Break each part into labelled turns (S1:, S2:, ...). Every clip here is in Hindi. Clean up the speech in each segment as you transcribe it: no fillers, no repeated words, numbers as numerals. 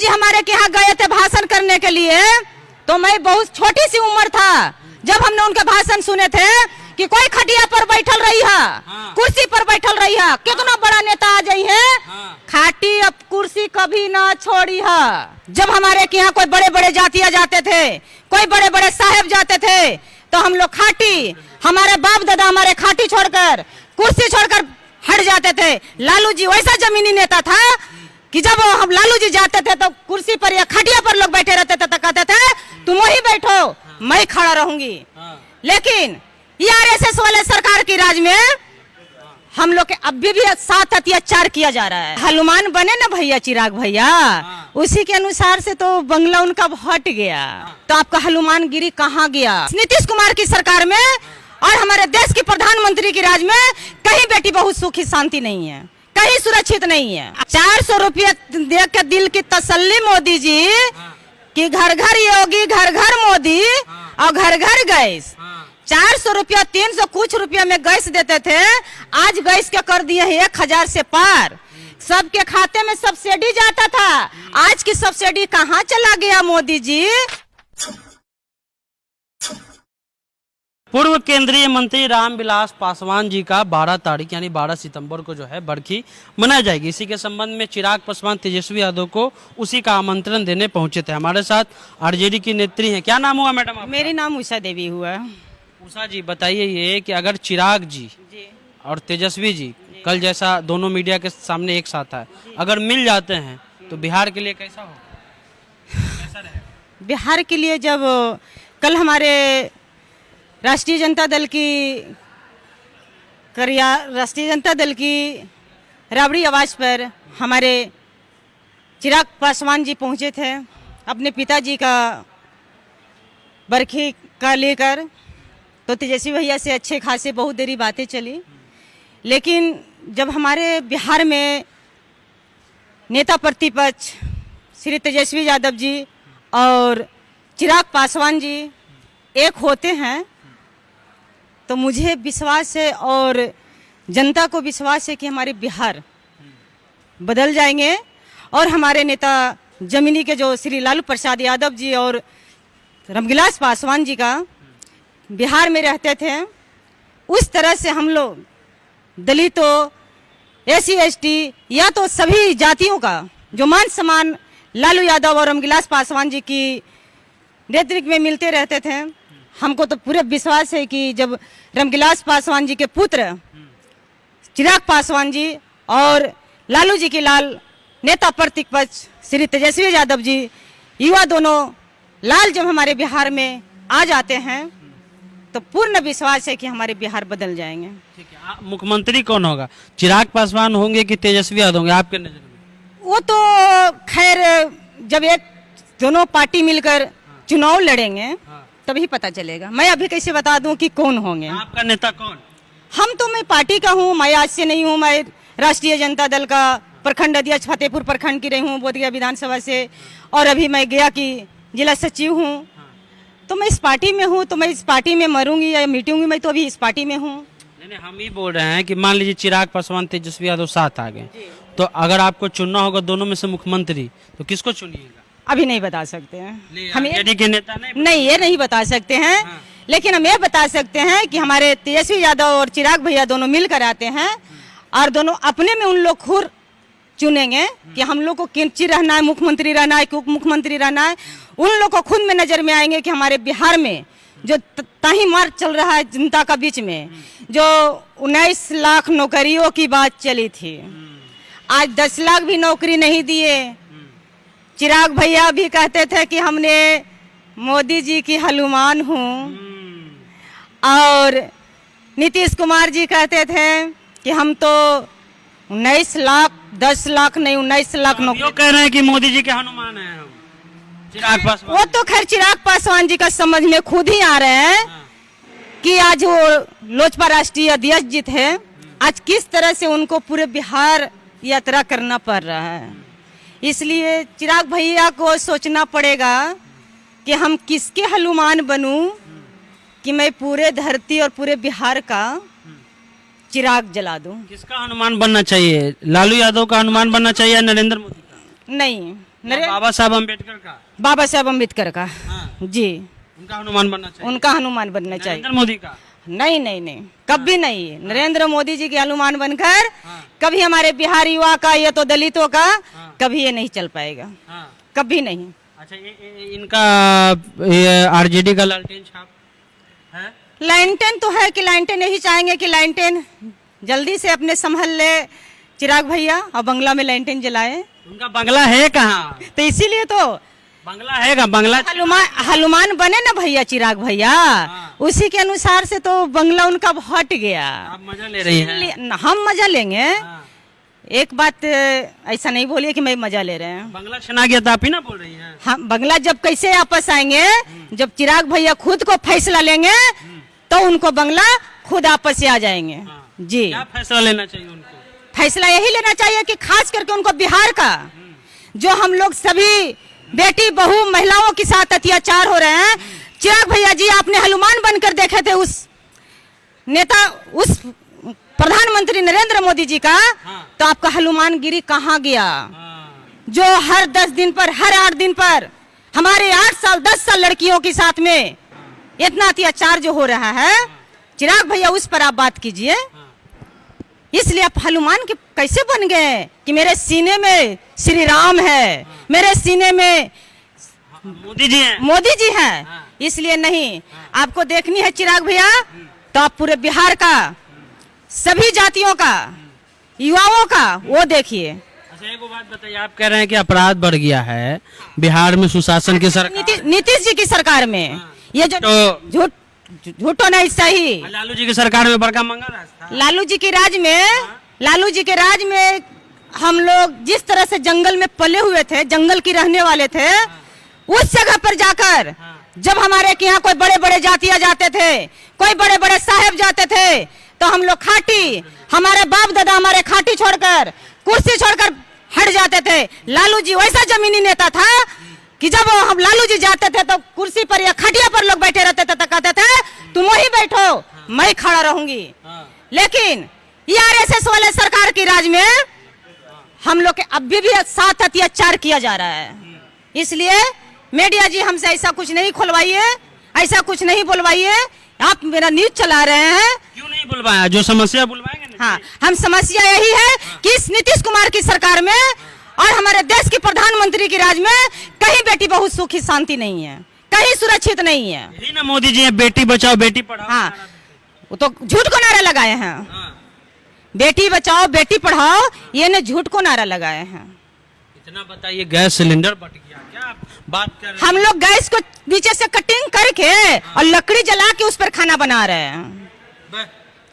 S1: जी हमारे के यहाँ गए थे भाषण करने के लिए, तो मैं बहुत छोटी सी उम्र था जब हमने उनके भाषण सुने थे कि कोई खटिया पर बैठल रही है,
S2: हाँ।
S1: कुर्सी पर बैठल रही है, कितना बड़ा नेता आ जाई है,
S2: हाँ।
S1: खाटी अब कुर्सी कभी ना छोड़ी है। जब हमारे के यहाँ कोई बड़े बड़े जातिया जाते थे, कोई बड़े बड़े साहेब जाते थे, तो हम लोग खाटी, हमारे बाप दादा हमारे खाटी छोड़कर कुर्सी छोड़कर हट जाते थे। लालू जी वैसा जमीनी नेता था कि जब हम लालू जी जाते थे तो कुर्सी पर या खटिया पर लोग बैठे रहते थे तो कहते थे तुम वहीं बैठो, मैं खड़ा रहूंगी। लेकिन आरएसएस वाले सरकार की राज में हम लोग के अभी भी साथ अत्याचार किया जा रहा है। हनुमान बने ना भैया, चिराग भैया, उसी के अनुसार से तो बंगला उनका हट गया, तो आपका हनुमान गिरी कहाँ गया? नीतीश कुमार की सरकार में और हमारे देश के प्रधानमंत्री की राज में कहीं बेटी बहुत सुखी शांति नहीं है, कहीं सुरक्षित नहीं है। 400 रुपये दे के दिल की तसल्ली मोदी जी कि घर घर योगी, घर घर मोदी और घर घर गैस। 400 रुपया 300 कुछ रुपया में गैस देते थे, आज गैस के कर दिए हैं 1000 से पार। सबके खाते में सब्सिडी जाता था, आज की सब्सिडी कहाँ चला गया मोदी जी?
S2: पूर्व केंद्रीय मंत्री रामविलास पासवान जी का 12 तारीख यानी 12 सितंबर को जो है बरखी मनाई जाएगी। इसी के संबंध में चिराग पासवान तेजस्वी यादव को उसी का आमंत्रण देने पहुंचे थे। हमारे साथ आरजेडी की नेत्री हैं, क्या नाम हुआ मैडम आपका?
S1: मेरी नाम उषा देवी हुआ।
S2: उषा जी बताइए ये कि अगर चिराग जी और तेजस्वी जी कल जैसा दोनों मीडिया के सामने एक साथ है, अगर मिल जाते हैं तो बिहार के लिए कैसा होगा, कैसा रहेगा?
S1: बिहार के लिए जब कल हमारे राष्ट्रीय जनता दल की राबड़ी आवास पर हमारे चिराग पासवान जी पहुंचे थे अपने पिताजी का बरखी का लेकर, तो तेजस्वी भैया से अच्छे खासे बहुत देरी बातें चली। लेकिन जब हमारे बिहार में नेता प्रतिपक्ष श्री तेजस्वी यादव जी और चिराग पासवान जी एक होते हैं, तो मुझे विश्वास है और जनता को विश्वास है कि हमारे बिहार बदल जाएंगे और हमारे नेता जमीनी के जो श्री लालू प्रसाद यादव जी और रामविलास पासवान जी का बिहार में रहते थे, उस तरह से हम लोग दलितों, एससी एसटी या तो सभी जातियों का जो मान सम्मान लालू यादव और रामविलास पासवान जी की नेतृत्व में मिलते रहते थे। हमको तो पूरे विश्वास है कि जब रामविलास पासवान जी के पुत्र चिराग पासवान जी और लालू जी के लाल नेता प्रतिपक्ष श्री तेजस्वी यादव जी, युवा दोनों लाल जब हमारे बिहार में आ जाते हैं तो पूर्ण विश्वास है कि हमारे बिहार बदल जाएंगे।
S2: ठीक है, मुख्यमंत्री कौन होगा? चिराग पासवान होंगे कि तेजस्वी यादव होंगे आपके नजर में?
S1: वो तो खैर जब एक दोनों पार्टी मिलकर चुनाव लड़ेंगे तभी पता चलेगा। मैं अभी कैसे बता दूं कि कौन होंगे?
S2: आपका नेता कौन?
S1: मैं पार्टी का हूँ, मैं आज से नहीं हूँ। मैं राष्ट्रीय जनता दल का प्रखंड अध्यक्ष फतेहपुर प्रखंड की रही हूँ बोधगया विधानसभा से, और अभी मैं गया की जिला सचिव हूँ। तो मैं इस पार्टी में हूँ, तो मैं इस पार्टी में मरूंगी या मिटूंगी, मैं तो अभी इस पार्टी में हूँ।
S2: नहीं, हम ही बोल रहे हैं कि मान लीजिए चिराग पासवान तेजस्वी यादव साथ आ गए, तो अगर आपको चुनना होगा दोनों में से मुख्यमंत्री, तो किसको चुनिएगा?
S1: अभी नहीं बता सकते हैं हम,
S2: आरजेडी के नेता
S1: नहीं ये नहीं बता सकते हैं। लेकिन हम ये बता सकते हैं कि हमारे तेजस्वी यादव और चिराग भैया दोनों मिलकर आते हैं और दोनों अपने में उन लोग खुद चुनेंगे कि हम लोग को किंची रहना है, मुख्यमंत्री रहना है कि उप मुख्यमंत्री रहना है। उन लोग को खुद में नजर में आएंगे कि हमारे बिहार में जो ताही मार चल रहा है जनता का बीच में, जो 19 लाख नौकरियों की बात चली थी, आज 10 लाख भी नौकरी नहीं दिए। चिराग भैया भी कहते थे कि हमने मोदी जी की हनुमान हूँ, और नीतीश कुमार जी कहते थे कि हम तो 19 लाख 10 लाख नहीं 19 लाख नौकरी
S2: कह रहे हैं कि मोदी जी के हनुमान हैं हम। चिराग पासवान,
S1: वो तो खैर चिराग पासवान जी का समझ में खुद ही आ रहे हैं कि आज वो लोजपा राष्ट्रीय अध्यक्ष जी थे, आज किस तरह से उनको पूरे बिहार यात्रा करना पड़ रहा है। इसलिए चिराग भैया को सोचना पड़ेगा कि हम किसके हनुमान बनूं कि मैं पूरे धरती और पूरे बिहार का चिराग जला दूं।
S2: किसका हनुमान बनना चाहिए? लालू यादव का हनुमान बनना चाहिए या नरेंद्र मोदी का?
S1: नहीं,
S2: बाबा साहब अम्बेडकर का?
S1: बाबा साहब अम्बेडकर का।
S2: हाँ।
S1: जी,
S2: उनका हनुमान बनना चाहिए।
S1: उनका हनुमान बनना चाहिए।
S2: नरेंद्र मोदी का?
S1: नहीं नहीं नहीं, कभी नहीं। नरेंद्र मोदी जी के हनुमान बनकर
S2: हाँ।
S1: कभी हमारे बिहार युवा का, ये तो दलितों का, कभी ये नहीं चल पाएगा,
S2: हाँ।
S1: कभी नहीं।
S2: अच्छा, इनका आरजेडी का लालटेन छाप है?
S1: लाइनटेन तो है कि लाइनटेन यही चाहेंगे कि लाइनटेन जल्दी से अपने संभल ले चिराग भैया और बंगला में लाइनटेन जलाए।
S2: उनका बंगला है कहाँ?
S1: तो इसीलिए तो
S2: बंगला है कहाँ? बंगला
S1: हनुमान बने ना भैया, चिराग भैया, उसी के अनुसार से तो बंगला उनका हट गया।
S2: आप मजा ले रही हैं?
S1: हम मजा लेंगे।
S2: हाँ।
S1: एक बात ऐसा नहीं बोलिए कि मैं मजा ले रहे हैं।
S2: बंगला छना गया तो आप ही ना बोल रही हैं?
S1: हम बंगला जब कैसे वापस आएंगे, जब चिराग भैया खुद को फैसला लेंगे तो उनको बंगला खुद आपस आ जाएंगे।
S2: हाँ।
S1: जी,
S2: क्या फैसला लेना चाहिए उनको?
S1: फैसला यही लेना चाहिए कि खास करके उनको बिहार का, जो हम लोग सभी बेटी बहू महिलाओं के साथ अत्याचार हो रहे हैं। चिराग भैया जी, आपने हनुमान बनकर देखे थे उस नेता, उस प्रधानमंत्री नरेंद्र मोदी जी का, तो आपका हनुमान गिरी कहाँ गया? जो हर 10 दिन पर, हर 8 दिन पर हमारे 8 साल 10 साल लड़कियों के साथ में इतना अत्याचार जो हो रहा है, चिराग भैया उस पर आप बात कीजिए। इसलिए आप हनुमान के कैसे बन गए कि मेरे सीने में श्री राम है, मेरे सीने में
S2: मोदी जी हैं।
S1: मोदी जी हैं। इसलिए नहीं, आपको देखनी है चिराग भैया, तो आप पूरे बिहार का, सभी जातियों का, युवाओं का वो देखिए।
S2: अच्छा, एक बात बताइए, आप कह रहे हैं कि अपराध बढ़ गया है बिहार में सुशासन की सरकार,
S1: नीतीश जी की सरकार में। ये जो
S2: तो
S1: झूठो नहीं सही,
S2: लालू जी की सरकार में बड़का मंगल रास्ता।
S1: लालू जी के राज में, लालू जी के राज में हम लोग जिस तरह से जंगल में पले हुए थे, जंगल की रहने वाले थे, उस जगह पर जाकर जब हमारे यहाँ कोई बड़े बड़े जातियां जाते थे, कोई बड़े बड़े साहेब जाते थे, तो हम लोग खाटी, हमारे बाप दादा हमारे खाटी छोड़कर, कुर्सी छोड़कर हट जाते थे। लालू जी वैसा जमीनी नेता था कि जब हम लालू जी जाते थे तो कुर्सी पर या खटिया पर लोग बैठे रहते थे तो कहते थे तुम वहीं बैठो, मैं खड़ा रहूंगी। लेकिन आरएसएस वाले सरकार की राज में हम लोग के अभी भी साथ अत्याचार किया जा रहा है। इसलिए मीडिया जी हमसे ऐसा कुछ नहीं खुलवाइए, ऐसा कुछ नहीं बुलवाइए। आप मेरा न्यूज चला रहे हैं,
S2: क्यों नहीं बुलवाया? जो समस्या बुलवाएंगे।
S1: हाँ, हम समस्या यही है कि इस नीतीश कुमार की सरकार में और हमारे देश के प्रधानमंत्री की राज में कहीं बेटी बहू सुखी शांति नहीं है, कहीं सुरक्षित नहीं है।
S2: यही ना मोदी जी बेटी बचाओ बेटी पढ़ाओ।
S1: हाँ, वो तो झूठ को नारा लगाए हैं। बेटी बचाओ बेटी पढ़ाओ, ये ने झूठ को नारा लगाए हैं।
S2: इतना बताइए, गैस सिलेंडर बट गया, क्या आप बात कर रहे हैं?
S1: हम लोग गैस को नीचे से कटिंग करके और लकड़ी जला के उस पर खाना बना रहे हैं।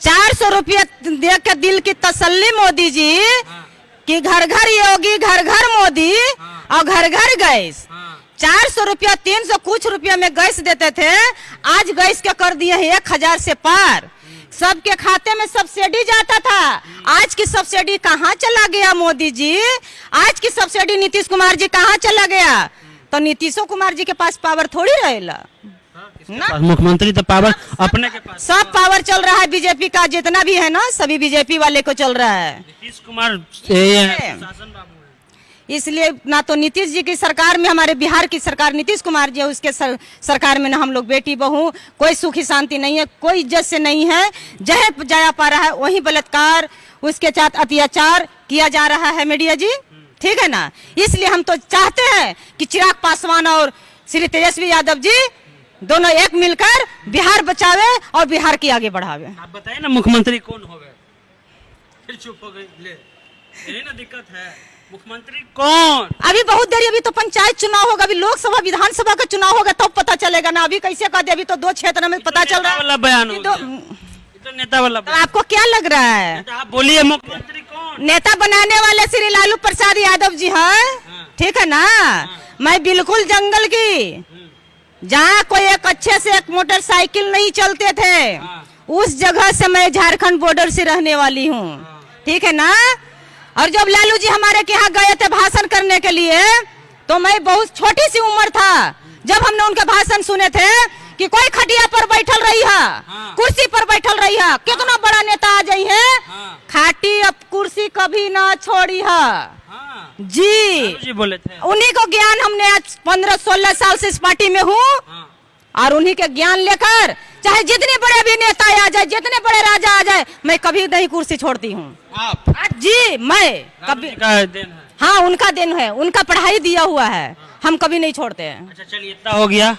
S1: 400 रुपया दे के दिल की तसल्ली मोदी जी कि घर घर योगी, घर घर मोदी और घर घर गैस। 400 रुपया, 300 कुछ रुपया में गैस देते थे, आज गैस क्या कर दिए हैं 1000 से पार। सबके खाते में सब्सिडी जाता था, आज की सब्सिडी कहाँ चला गया मोदी जी? आज की सब्सिडी नीतीश कुमार जी कहाँ चला गया? तो नीतीशो कुमार जी के पास पावर थोड़ी रहेला ना,
S2: मुख्यमंत्री तो पावर अपने के पास,
S1: सब पावर चल रहा है बीजेपी का, जितना भी है ना सभी बीजेपी वाले को चल रहा है।
S2: नीतीश कुमार शासन बाबू है।
S1: इसलिए ना तो नीतीश जी की सरकार में, हमारे बिहार की सरकार नीतीश कुमार जी उसके सरकार में ना हम लोग बेटी बहू, कोई सुखी शांति नहीं है, कोई इज्जत से नहीं है। जहाँ जाया पा रहा है वही बलात्कार, उसके साथ अत्याचार किया जा रहा है मीडिया जी, ठीक है ना। इसलिए हम तो चाहते हैं कि चिराग पासवान और श्री तेजस्वी यादव जी दोनों एक मिलकर बिहार बचावे और बिहार की आगे बढ़ावे।
S2: आप बताइए ना मुख्यमंत्री कौन होवे? फिर चुप हो गई ले, यही ना दिक्कत है। मुख्यमंत्री कौन?
S1: अभी बहुत देर, अभी तो पंचायत चुनाव होगा, अभी लोकसभा विधानसभा का चुनाव होगा तब पता चलेगा ना। अभी कैसे कह दे, अभी तो 2 क्षेत्र में पता चल रहा है।
S2: बयान हो गया, तो नेता वाला
S1: तो आपको क्या लग रहा है?
S2: आप बोलिए मुख्यमंत्री कौन?
S1: नेता बनाने वाले श्री लालू प्रसाद यादव जी हैं, ठीक है ना। मैं बिल्कुल जंगल की, जहाँ कोई एक अच्छे से एक मोटरसाइकिल नहीं चलते थे, उस जगह से मैं झारखंड बॉर्डर से रहने वाली हूँ, ठीक है ना। और जब लालू जी हमारे के यहाँ गए थे भाषण करने के लिए, तो मैं बहुत छोटी सी उम्र था जब हमने उनके भाषण सुने थे कि कोई खटिया पर बैठल रही है,
S2: हाँ।
S1: कुर्सी पर बैठल रही है, कितना बड़ा नेता आ जाई है,
S2: हाँ।
S1: खाटी अब कुर्सी कभी ना छोड़ी है।
S2: हाँ।
S1: जी
S2: लालू जी बोले थे।
S1: उन्हीं को ज्ञान, हमने आज 15-16 साल से इस पार्टी में हूँ,
S2: हाँ।
S1: और उन्हीं के ज्ञान लेकर चाहे जितने बड़े भी नेता आ जाए, जितने बड़े राजा आ जाए, मैं कभी नहीं कुर्सी छोड़ती हूँ।
S2: आप
S1: जी मैं कभी,
S2: का दिन है।
S1: हाँ उनका दिन है, उनका पढ़ाई दिया हुआ है, हम कभी नहीं छोड़ते हैं।
S2: अच्छा चलिए, इतना हो गया।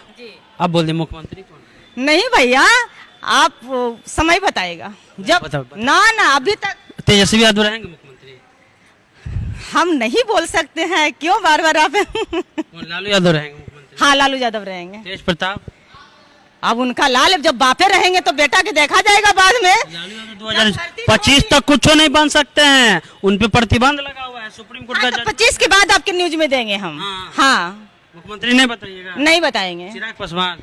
S2: अब बोल दे मुख्यमंत्री कौन?
S1: नहीं भैया, आप समय बताएगा जब
S2: बताओ।
S1: ना अभी तक
S2: तेजस्वी यादव रहेंगे मुख्यमंत्री?
S1: हम नहीं बोल सकते हैं, क्यों बार बार आप
S2: कौन? लालू यादव रहेंगे मुख्यमंत्री?
S1: हाँ लालू यादव रहेंगे।
S2: तेज प्रताप?
S1: अब उनका लाल, जब बापे रहेंगे तो बेटा के देखा जाएगा बाद में।
S2: लालू यादव 2025 तक कुछ नहीं बन सकते हैं, उन पे प्रतिबंध लगा हुआ है सुप्रीम कोर्ट का।
S1: 25 के बाद आपके न्यूज में देंगे हम।
S2: हाँ।
S1: हाँ
S2: मुख्यमंत्री नहीं बताइएगा?
S1: नहीं बताएंगे,
S2: चिराग पासवान?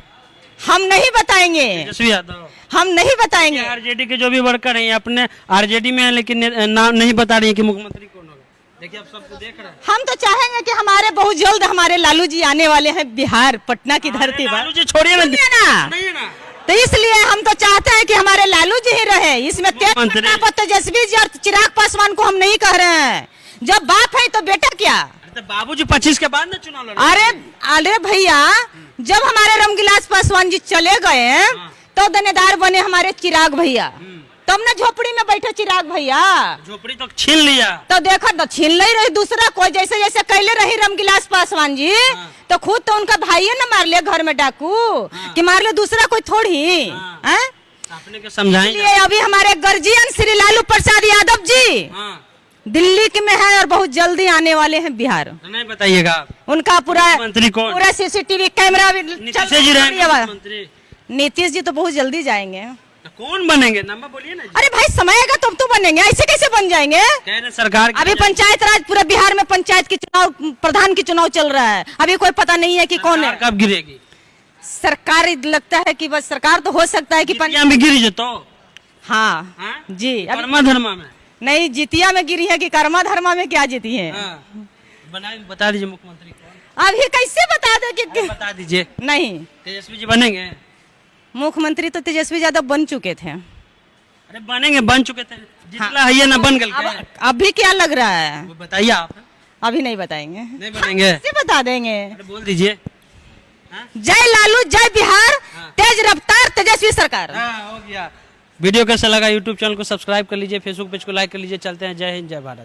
S1: हम नहीं बताएंगे,
S2: तेजस्वी यादव?
S1: हम नहीं बताएंगे।
S2: आरजेडी के जो भी वर्कर हैं अपने आरजेडी में हैं, लेकिन नाम नहीं बता रही है कि मुख्यमंत्री कौन होगा। देखिए आप सबको देख रहे हैं।
S1: हम तो चाहेंगे कि हमारे बहुत जल्द हमारे लालू जी आने वाले हैं बिहार, पटना की धरती पर।
S2: लालू जी छोड़िए ना।
S1: सुनिए ना,
S2: नहीं है ना।
S1: तो इसलिए हम तो चाहते हैं कि हमारे लालू जी ही रहे। इसमें तेजस्वी जी और चिराग पासवान को हम नहीं कह रहे हैं। जब बाप है तो बेटा क्या?
S2: तो बाबूजी 25 के बाद ना चुनाव लड़े।
S1: अरे भैया, जब हमारे रामविलास पासवान जी चले गए तो देनेदार बने हमारे चिराग भैया, तब ना झोपड़ी में बैठे चिराग भैया।
S2: झोपड़ी तो छीन लिया।
S1: तो देखो तो छीन नहीं रही दूसरा कोई, जैसे जैसे कैले रही रामविलास पासवान जी, तो खुद तो उनका भाई न मार ले घर में डाकू, कि मार ले दूसरा कोई थोड़ी है।
S2: आपने क्या समझाएंगे?
S1: अभी हमारे गर्जियन श्री लालू प्रसाद यादव जी दिल्ली के में है और बहुत जल्दी आने वाले हैं बिहार।
S2: तो नहीं बताइएगा आप।
S1: उनका
S2: मंत्री कौन?
S1: पूरा CCTV कैमरा भी
S2: नीतीश जी रहेंगे मुख्यमंत्री?
S1: नीतीश जी तो बहुत जल्दी जाएंगे।
S2: तो कौन बनेंगे? नंबर बोलिए ना जी।
S1: अरे भाई समय आएगा तुम तो बनेंगे, ऐसे कैसे बन जाएंगे?
S2: कह रहे सरकार
S1: अभी पंचायत राज पूरा बिहार में पंचायत की चुनाव, प्रधान की चुनाव चल रहा है, अभी कोई पता नहीं है कि कौन है।
S2: कब गिरेगी
S1: सरकार? लगता है कि बस सरकार तो हो सकता है कि
S2: में गिरी तो।
S1: हाँ जी,
S2: कर्मा धर्मा में
S1: नहीं, जितिया में गिरी है कि कर्मा धर्मा में क्या जीती है?
S2: बता दीजिए मुख्यमंत्री कौन?
S1: अभी कैसे बता दे कि
S2: बता दीजिए।
S1: नहीं,
S2: तेजस्वी जी बनेंगे
S1: मुख्यमंत्री तो तेजस्वी यादव बन चुके थे।
S2: अरे बनेंगे, बन चुके थे, जितना है ये ना बन गए।
S1: अभी क्या लग रहा है
S2: वो बताइए आप।
S1: अभी नहीं बताएंगे,
S2: नहीं बनेंगे?
S1: कैसे बता देंगे?
S2: अरे बोल दीजिए।
S1: जय लालू, जय बिहार, तेज रफ्तार तेजस्वी सरकार।
S2: हो गया। वीडियो कैसा लगा? यूट्यूब चैनल को सब्सक्राइब कर लीजिए, फेसबुक पेज को लाइक कर लीजिए। चलते हैं। जय हिंद, जय भारत।